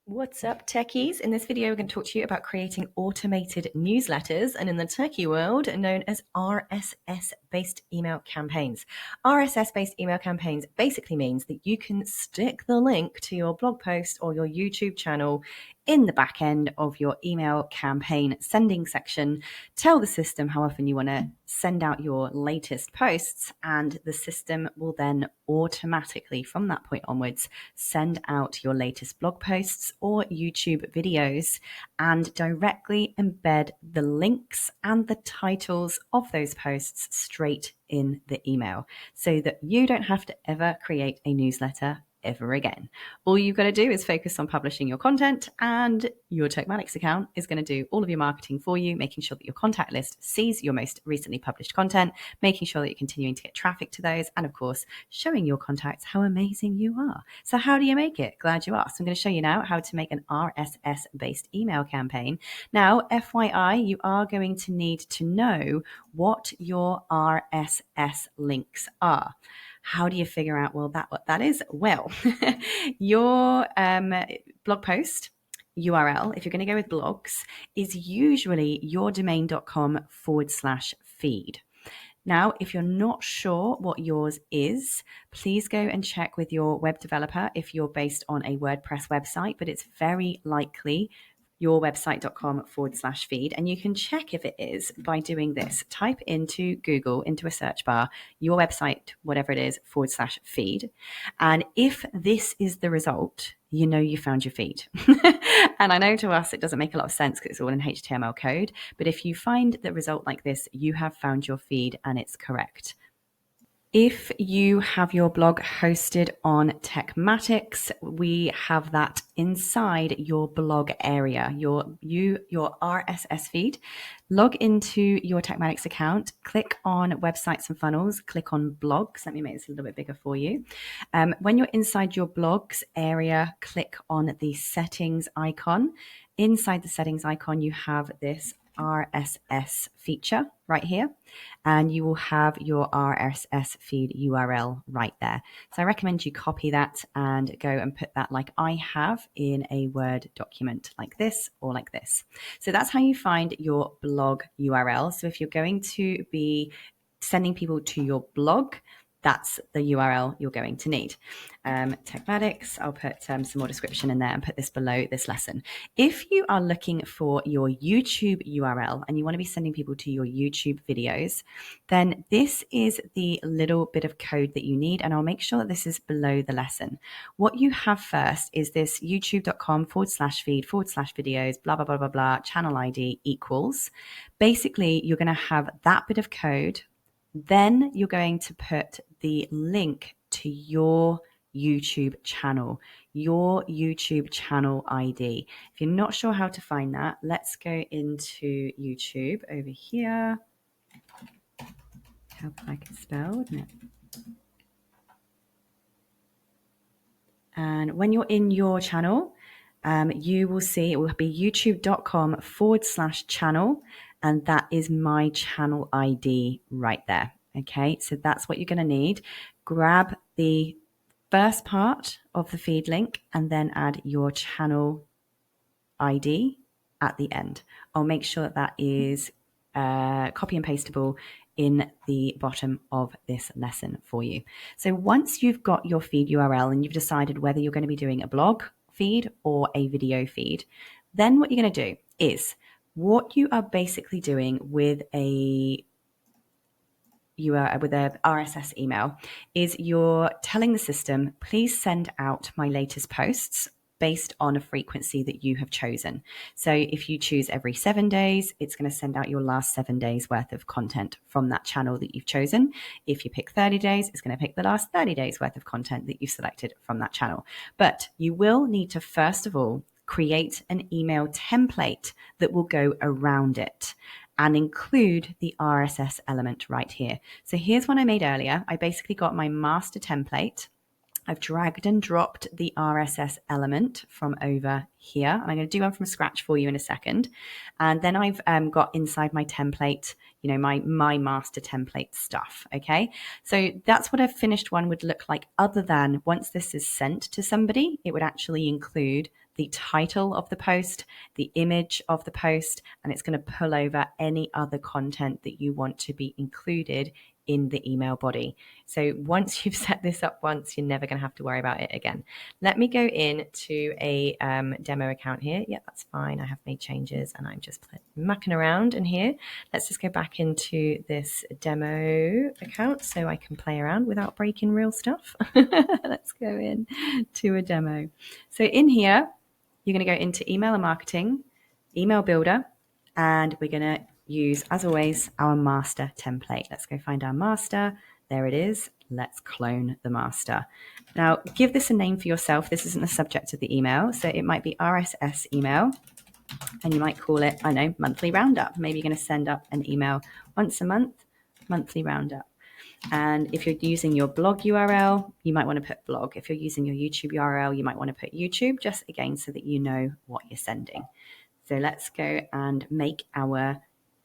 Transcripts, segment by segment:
What's up, techies? In this video, we're going to talk to you about creating automated newsletters and in the techie world known as RSS-based email campaigns. RSS-based email campaigns basically means that you can stick the link to your blog post or your YouTube channel in the back end of your email campaign sending section, tell the system how often you want to send out your latest posts, and the system will then automatically, from that point onwards, send out your latest blog posts or YouTube videos and directly embed the links and the titles of those posts straight in the email so that you don't have to ever create a newsletter ever again. All you've got to do is focus on publishing your content, and your Tekmatix account is going to do all of your marketing for you, making sure that your contact list sees your most recently published content, making sure that you're continuing to get traffic to those, and of course, showing your contacts how amazing you are. So how do you make it? Glad you asked. I'm going to show you now how to make an RSS-based email campaign. Now, FYI, you are going to need to know what your RSS links are. How do you figure out, what that is? Well, your blog post URL, if you're going to go with blogs, is usually yourdomain.com/feed. Now, if you're not sure what yours is, please go and check with your web developer if you're based on a WordPress website, but it's very likely yourwebsite.com/feed. And you can check if it is by doing this. Type into Google, into a search bar, your website, whatever it is, /feed. And if this is the result, you know you found your feed. And I know to us it doesn't make a lot of sense because it's all in HTML code. But if you find the result like this, you have found your feed and it's correct. If you have your blog hosted on Tekmatix, we have that inside your blog area, your RSS feed. Log into your Tekmatix account, click on Websites and Funnels, click on Blogs. Let me make this a little bit bigger for you. When you're inside your Blogs area, click on the Settings icon. Inside the Settings icon, you have this RSS feature right here, and you will have your RSS feed URL right there. So I recommend you copy that and go and put that, like I have, in a Word document like this or like this. So that's how you find your blog URL. So if you're going to be sending people to your blog, that's the URL you're going to need. Tekmatix, I'll put some more description in there and put this below this lesson. If you are looking for your YouTube URL and you want to be sending people to your YouTube videos, then this is the little bit of code that you need, and I'll make sure that this is below the lesson. What you have first is this youtube.com/feed/videos, blah, blah, blah, blah, blah, channel ID equals. Basically, you're going to have that bit of code. Then you're going to put the link to your YouTube channel, your YouTube channel ID. If you're not sure how to find that, let's go into YouTube over here. How I can spell, isn't it? And when you're in your channel, you will see it will be youtube.com/channel. And that is my channel ID right there. Okay, so that's what you're going to need. Grab the first part of the feed link and then add your channel ID at the end. I'll make sure that that is copy and pastable in the bottom of this lesson for you. So once you've got your feed URL and you've decided whether you're going to be doing a blog feed or a video feed, then what you're going to do is, what you are basically doing with a RSS email is you're telling the system, please send out my latest posts based on a frequency that you have chosen. So if you choose every 7 days, it's going to send out your last 7 days worth of content from that channel that you've chosen. If you pick 30 days, it's going to pick the last 30 days worth of content that you've selected from that channel. But you will need to, first of all, create an email template that will go around it and include the RSS element right here. So here's one I made earlier. I basically got my master template. I've dragged and dropped the RSS element from over here. And I'm going to do one from scratch for you in a second. And then I've got inside my template, my master template stuff. Okay. So that's what a finished one would look like, other than once this is sent to somebody, it would actually include the title of the post, the image of the post, and it's going to pull over any other content that you want to be included in the email body. So once you've set this up once, you're never going to have to worry about it again. Let me go into a demo account here. Yeah, that's fine. I have made changes and I'm just mucking around in here. Let's just go back into this demo account so I can play around without breaking real stuff. Let's go in to a demo. So in here, you're going to go into email and marketing, email builder, and we're going to use, as always, our master template. Let's go find our master. There it is. Let's clone the master. Now, give this a name for yourself. This isn't the subject of the email, so it might be RSS email, and you might call it, I know, monthly roundup. Maybe you're going to send up an email once a month, monthly roundup. And if you're using your blog URL, you might want to put blog. If you're using your YouTube URL, you might want to put YouTube, just again so that you know what you're sending. So let's go and make our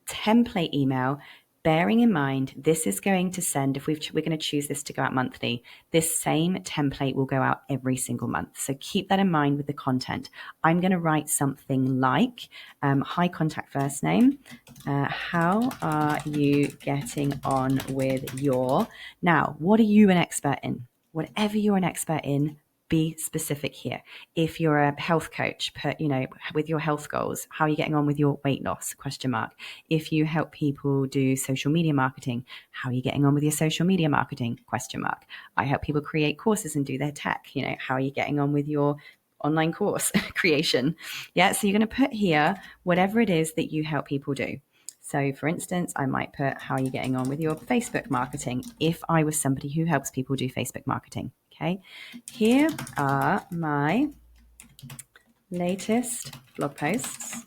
template email, bearing in mind this is going to send, if we're going to choose this to go out monthly, this same template will go out every single month. So keep that in mind with the content. I'm going to write something like, hi, contact first name. How are you getting on with your... Now, what are you an expert in? Whatever you're an expert in, be specific here. If you're a health coach, put, with your health goals, how are you getting on with your weight loss? ? If you help people do social media marketing, how are you getting on with your social media marketing? ? I help people create courses and do their tech. How are you getting on with your online course creation? Yeah. So you're going to put here whatever it is that you help people do. So for instance, I might put, how are you getting on with your Facebook marketing? If I was somebody who helps people do Facebook marketing. Okay, here are my latest blog posts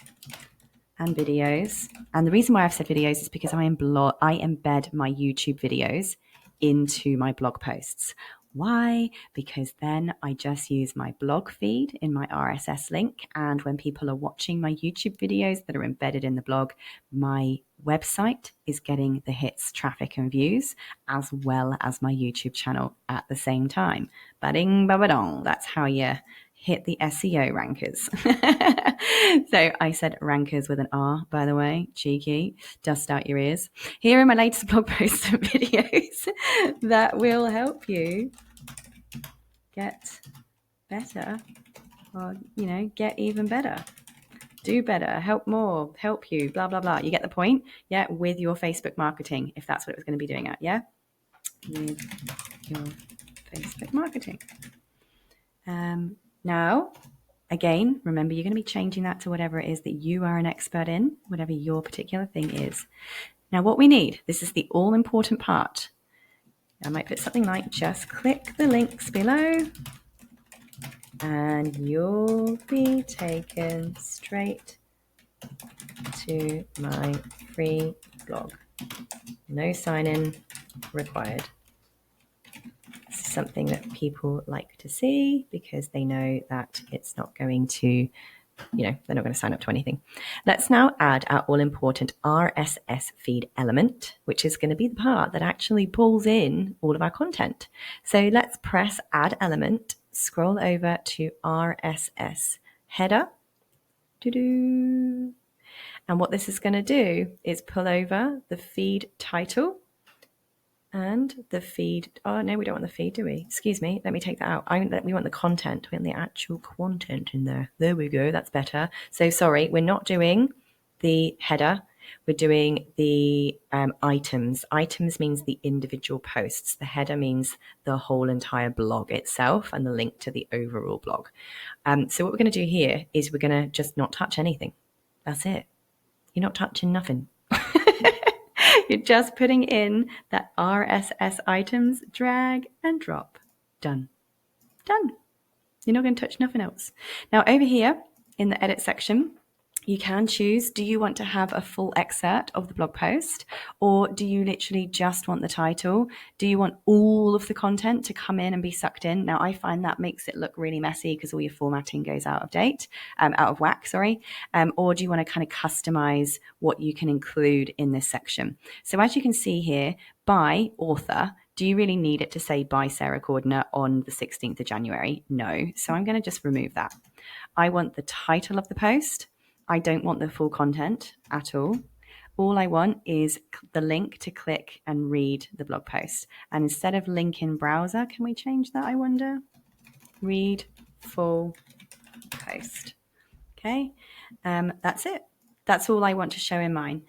and videos. And the reason why I've said videos is because I embed my YouTube videos into my blog posts. Why? Because then I just use my blog feed in my RSS link. And when people are watching my YouTube videos that are embedded in the blog, my website is getting the hits, traffic, and views, as well as my YouTube channel at the same time. Ba-ding, ba-ba-dong. That's how you hit the SEO rankers. So I said rankers with an R, by the way, cheeky, dust out your ears. Here are my latest blog posts and videos that will help you get better, or, get even better. Do better, help more, help you, blah, blah, blah. You get the point? Yeah, with your Facebook marketing, if that's what it was going to be doing at, yeah? With your Facebook marketing. Now, again, remember, you're going to be changing that to whatever it is that you are an expert in, whatever your particular thing is. Now, what we need, this is the all-important part. I might put something like, just click the links below and you'll be taken straight to my free blog. No sign-in required. This is something that people like to see because they know that it's not going to, they're not going to sign up to anything. Let's now add our all-important RSS feed element, which is going to be the part that actually pulls in all of our content. So let's press add element, scroll over to RSS header. Doo-doo. And what this is going to do is pull over the feed title and the feed. Oh, no, we don't want the feed, do we? Excuse me. Let me take that out. We want the content. We want the actual content in there. There we go. That's better. So sorry, we're not doing the header. We're doing the items. Items means the individual posts. The header means the whole entire blog itself and the link to the overall blog. So what we're going to do here is we're going to just not touch anything. That's it. You're not touching nothing. You're just putting in that RSS items, drag and drop. Done. Done. You're not going to touch nothing else. Now over here in the edit section, you can choose, do you want to have a full excerpt of the blog post, or do you literally just want the title? Do you want all of the content to come in and be sucked in? Now, I find that makes it look really messy because all your formatting goes out of whack. Or do you want to kind of customize what you can include in this section? So as you can see here, by author, do you really need it to say by Sarah Cordner on the 16th of January? No. So I'm going to just remove that. I want the title of the post. I don't want the full content at all. All I want is the link to click and read the blog post. And instead of link in browser, can we change that, I wonder? Read full post. Okay, that's it. That's all I want to show in mine.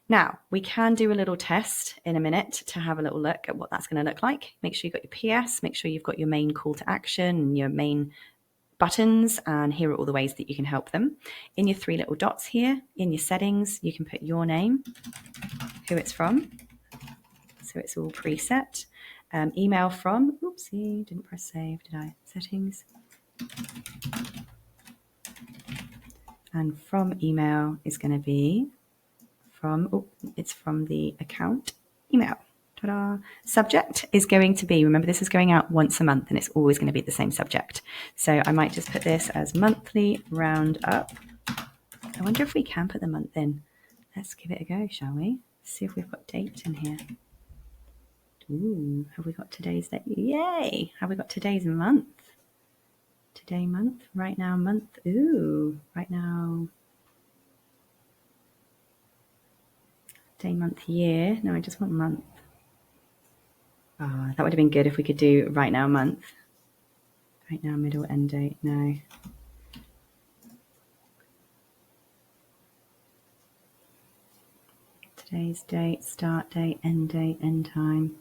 Now, we can do a little test in a minute to have a little look at what that's going to look like. Make sure you've got your PS, make sure you've got your main call to action and your main buttons, and here are all the ways that you can help them. In your three little dots here, in your settings, you can put your name, who it's from, so it's all preset. Email from, oopsie, didn't press save, did I? Settings. And from email is going to be it's from the account email. Ta-da. Subject is going to be, remember this is going out once a month and it's always going to be the same subject. So I might just put this as monthly roundup. I wonder if we can put the month in. Let's give it a go, shall we? See if we've got date in here. Ooh, have we got today's date? Yay! Have we got today's month? Today month, right now month. Ooh, right now. Day, month, year. No, I just want month. That would have been good if we could do right now month. Right now middle, end date. No. Today's date, start date, end time.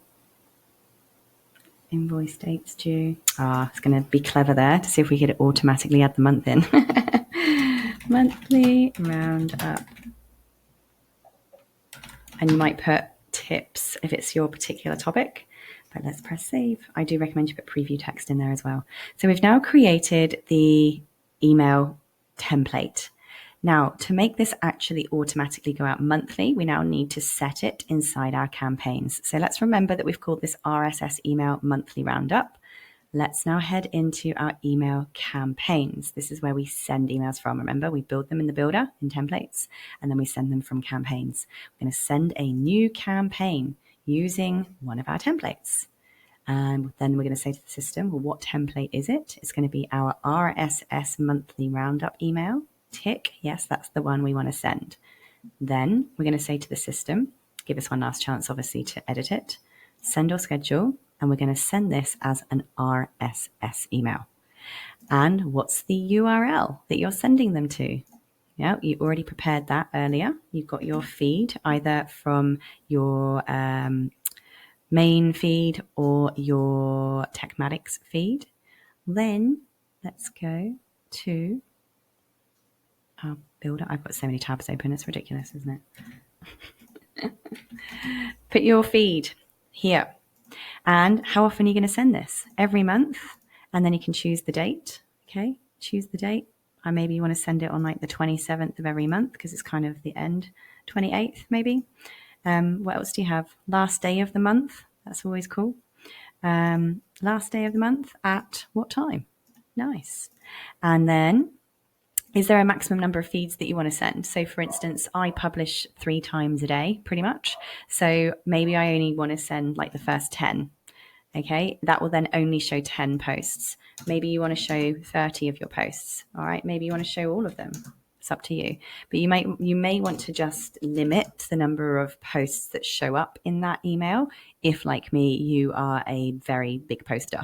Invoice dates due. It's going to be clever there to see if we could automatically add the month in. Monthly roundup. And you might put tips if it's your particular topic, but let's press save. I do recommend you put preview text in there as well. So we've now created the email template. Now, to make this actually automatically go out monthly, we now need to set it inside our campaigns. So let's remember that we've called this RSS email monthly roundup. Let's now head into our email campaigns. This is where we send emails from. Remember, we build them in the builder in templates, and then we send them from campaigns. We're going to send a new campaign using one of our templates. And then we're going to say to the system, well, what template is it? It's going to be our RSS monthly roundup email. Tick, yes, that's the one we want to send. Then we're going to say to the system, give us one last chance, obviously, to edit it. Send or schedule. And we're going to send this as an RSS email. And what's the URL that you're sending them to? Yeah, you already prepared that earlier. You've got your feed either from your main feed or your Tekmatix feed. Then let's go to our builder. I've got so many tabs open. It's ridiculous, isn't it? Put your feed here. And how often are you going to send this? Every month. And then you can choose the date. Okay, choose the date. Or maybe you want to send it on like the 27th of every month because it's kind of the end. 28th maybe. What else do you have? Last day of the month. That's always cool. Last day of the month at what time? Nice. And then, is there a maximum number of feeds that you want to send? So for instance, I publish 3 times a day, pretty much. So maybe I only want to send like the first 10. Okay, that will then only show 10 posts. Maybe you want to show 30 of your posts. All right, maybe you want to show all of them. It's up to you. But you may want to just limit the number of posts that show up in that email if, like me, you are a very big poster.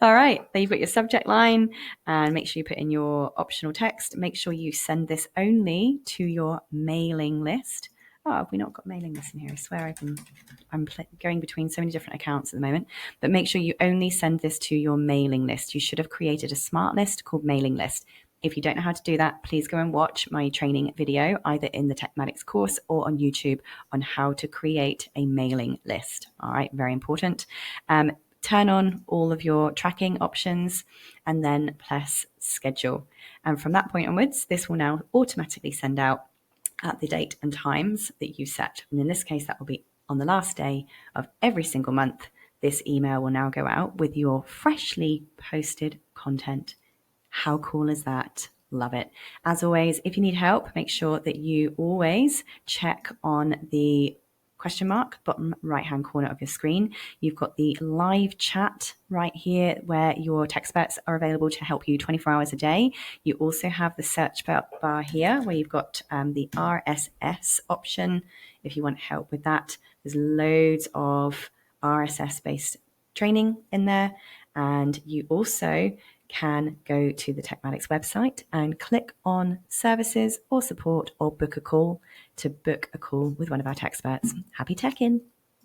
All right, then you've got your subject line, and make sure you put in your optional text. Make sure you send this only to your mailing list. Oh, have we not got mailing list in here? I swear I'm going between so many different accounts at the moment. But make sure you only send this to your mailing list. You should have created a smart list called mailing list. If you don't know how to do that, please go and watch my training video, either in the Tekmatix course or on YouTube, on how to create a mailing list. All right, very important. Turn on all of your tracking options and then press schedule. And from that point onwards, this will now automatically send out at the date and times that you set. And in this case, that will be on the last day of every single month. This email will now go out with your freshly posted content. How cool is that? Love it. As always, if you need help, make sure that you always check on the question mark, bottom right hand corner of your screen. You've got the live chat right here where your tech experts are available to help you 24 hours a day. You also have the search bar here where you've got the RSS option if you want help with that. There's loads of RSS based training in there, and you also can go to the Tekmatix website and click on services or support or book a call to book a call with one of our tech experts. Happy teching!